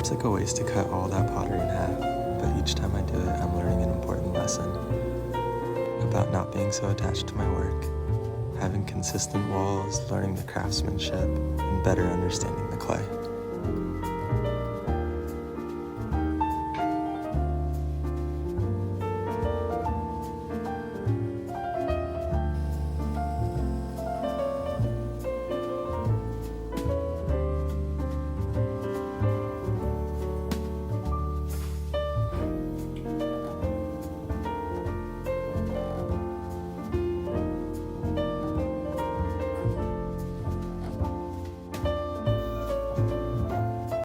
seems like a waste to cut all that pottery in half, but each time I do it, I'm learning an important lesson about not being so attached to my work, having consistent walls, learning the craftsmanship, and better understanding the clay.